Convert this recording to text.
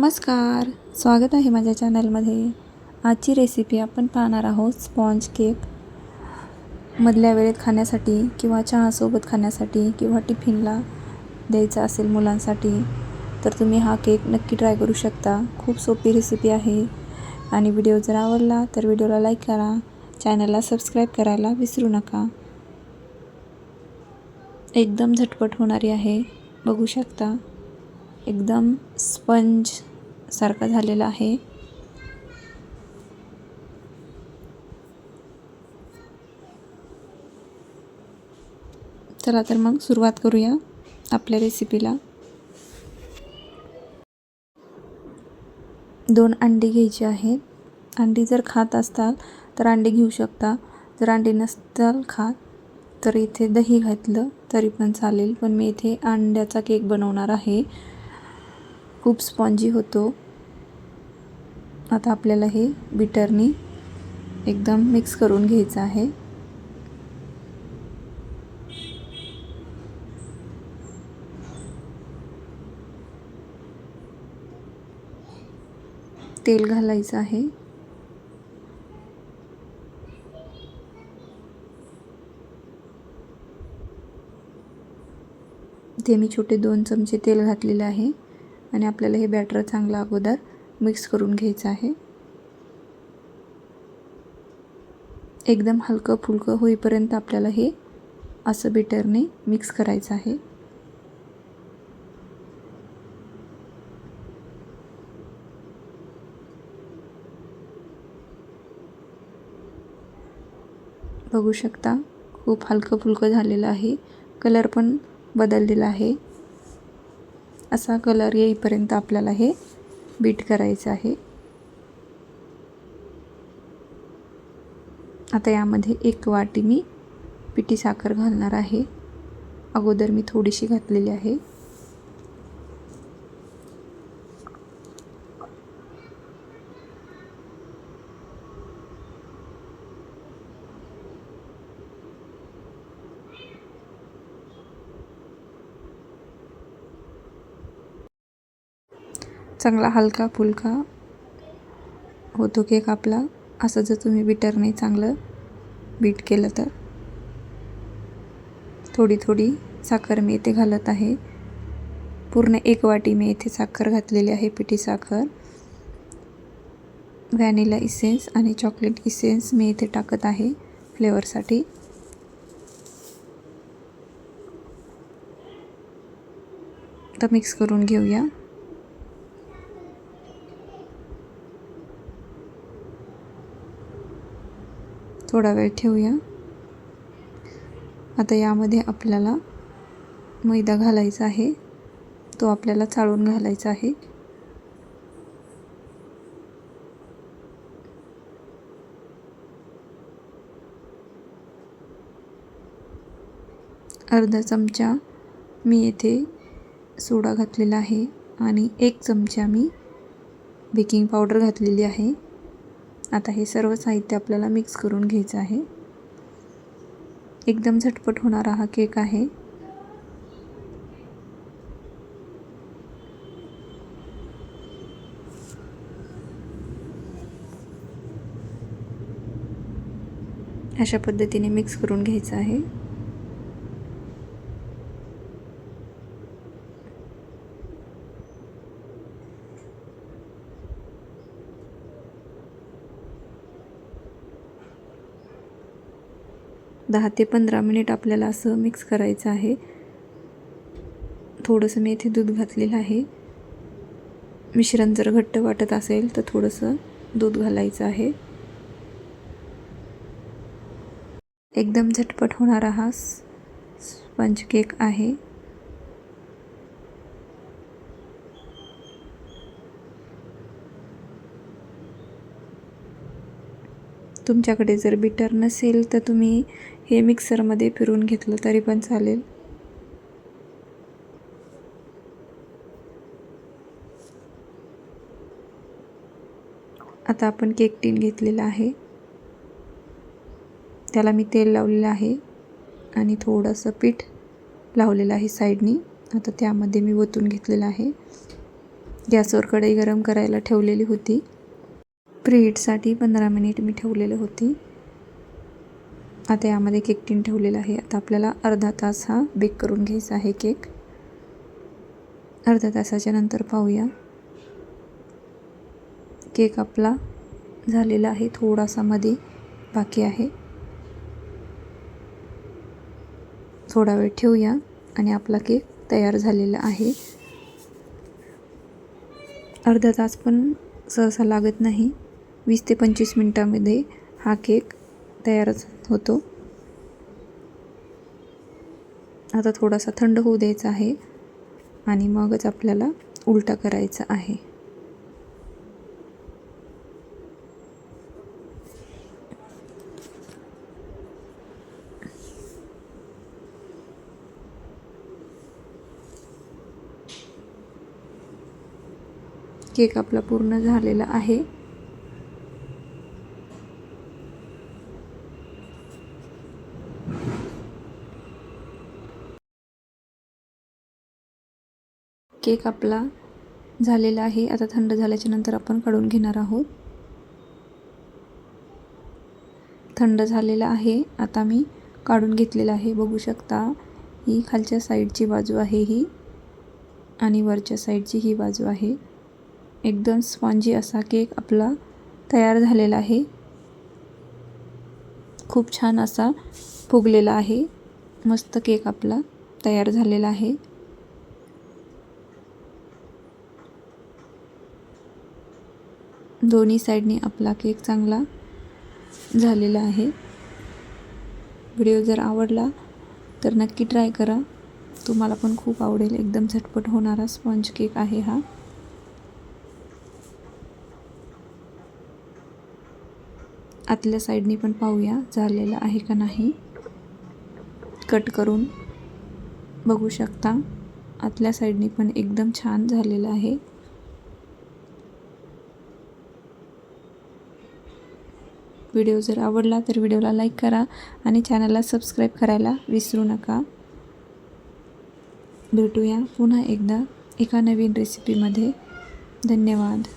नमस्कार, स्वागत आहे माझ्या चॅनलमध्ये। आजची रेसिपी आपण पाहणार आहोत स्पॉन्ज केक। मधल्या वेळेत खाण्यासाठी किंवा चहासोबत खाण्यासाठी किंवा टिफिनला द्यायचा असेल मुलांसाठी तर तुम्ही हा केक नक्की ट्राय करू शकता। खूप सोपी रेसिपी आहे आणि व्हिडिओ जर आवडला तर व्हिडिओला लाईक करा, चॅनलला सबस्क्राईब करायला विसरू नका। एकदम झटपट होणारी आहे, बघू शकता। एकदम स्पंज सारखा झालेला आहे। चला तर मग सुरुवात करूया आपल्या रेसिपीला। 2 अंडी घ्यायची आहेत। अंडी जर खात असताल तर अंडी घेऊ शकता, जर अंडी नसताल खात तर इथे दही घातलं तरी पण चालेल, पण मी इथे अंड्याचा केक बनवणार आहे। खूप स्पॉन्जी होतो। आता आपल्याला हे बीटरनी एकदम मिक्स करून घ्यायचं आहे। तेल घालायचं आहे। इथे मी छोटे 2 चमचे तेल घातलेले आहे आणि आपल्याला हे बॅटर चांगलं अगोदर मिक्स करून घ्यायचं आहे। एकदम हलकं फुलकं होईपर्यंत आपल्याला हे असं बीटरने मिक्स करायचं आहे। बघू शकता खूप हलकं फुलकं झालेलं आहे। कलर पण बदललेला आहे। असा कलर येईपर्यंत आपल्याला हे बीट करायचं आहे। आता यामध्ये 1 वाटी मी पिठी साखर घालणार आहे। अगोदर मी थोडीशी घातलेली आहे। चांगला हलका फुलका होतो केक आपला, असं जर तुम्ही बीटरने चांगलं बीट केलं तर। थोडी थोडी साखर मी इथे घालत आहे। पूर्ण 1 वाटी मी इथे साखर घातलेली आहे, पिठी साखर। व्हॅनिला इसेन्स आणि चॉकलेट इसेन्स मी इथे टाकत आहे फ्लेवरसाठी। आता मिक्स करून घेऊया। थोडा वेळ ठेवूया। आता यामध्ये आपल्याला मैदा घालायचा आहे, तो आपल्याला चाळून घालायचा आहे। अर्धा चमचा मी येथे सोडा घातलेला आहे आणि 1 चमचा मी बेकिंग पावडर घातलेली आहे। आता हे सर्व साहित्य आपल्याला मिक्स करून घ्यायचं आहे। एकदम झटपट होणारा हा केक आहे। अशा पद्धतीने मिक्स करून घ्यायचं आहे। दहा ते 15 मिनिट आपल्याला असं मिक्स करायचं आहे। थोडंसं मी इथे दूध घातलेलं आहे। मिश्रण जर घट्ट वाटत असेल तर थोडंसं दूध घालायचं आहे। एकदम झटपट होणारा हा स्पंज केक आहे। तुमच्याकडे जर बीटर नसेल तर तुम्ही हे मिक्सरमध्ये फिरवून घेतलं तरी पण चालेल। आता आपण केक टीन घेतलेला आहे, त्याला मी तेल लावलेलं आहे आणि थोडंसं पीठ लावलेलं आहे साईडनी। आता त्यामध्ये मी ओतून घेतलेलं आहे। गॅसवर कढई गरम करायला ठेवलेली होती. प्रीहीटसाठी 15 मिनिट मी ठेवलेली होती. आता यामध्ये केक टीन ठेवलेला आहे. आता आपल्याला अर्धा तास हा बेक करून घ्यायचा आहे केक. अर्ध्या तासाच्या नंतर पाहूया. केक आपला झालेला आहे. थोडासा मध्ये बाकी आहे. थोडा वेळ ठेवूया आणि आपला केक तयार झालेला आहे. अर्धा तास पण सहसा लागत नाही. 20 ते 25 मिनिटांमध्ये हा केक तयार होतो. आता थोडासा थंड होऊ द्यायचा आहे आणि मगच आपल्याला उलटा करायचा आहे. केक आपला पूर्ण झालेला आहे. केक आपला झालेला आहे. आता थंड झाल्याच्या नंतर आपण काढून घेणार आहोत. थंड झालेला आहे. आता मी काढून घेतलेला आहे. बघू शकता, ही खालच्या साईडची बाजू आहे ही आणि वरच्या साईडची ही बाजू आहे. एकदम स्पॉन्जी असा केक आपला तयार झालेला आहे. खूप छान असा फुगलेला आहे. मस्त केक आपला तयार झालेला आहे. दोन्ही साईडनी आपला केक चांगला झालेला आहे. व्हिडिओ जर आवडला तर नक्की ट्राय करा. तुम्हाला पण खूप आवडेल. एकदम झटपट होणारा स्पॉन्ज केक आहे हा. आतल्या साईडनी पण पाहूया झालेला आहे का नाही. कट करून बघू शकता, आतल्या साईडनी पण एकदम छान झालेला आहे. व्हिडिओ जर आवडला तर व्हिडिओला लाईक करा आणि चॅनलला सबस्क्राईब करायला विसरू नका. भेटूया पुन्हा एकदा एका नवीन रेसिपीमध्ये. धन्यवाद.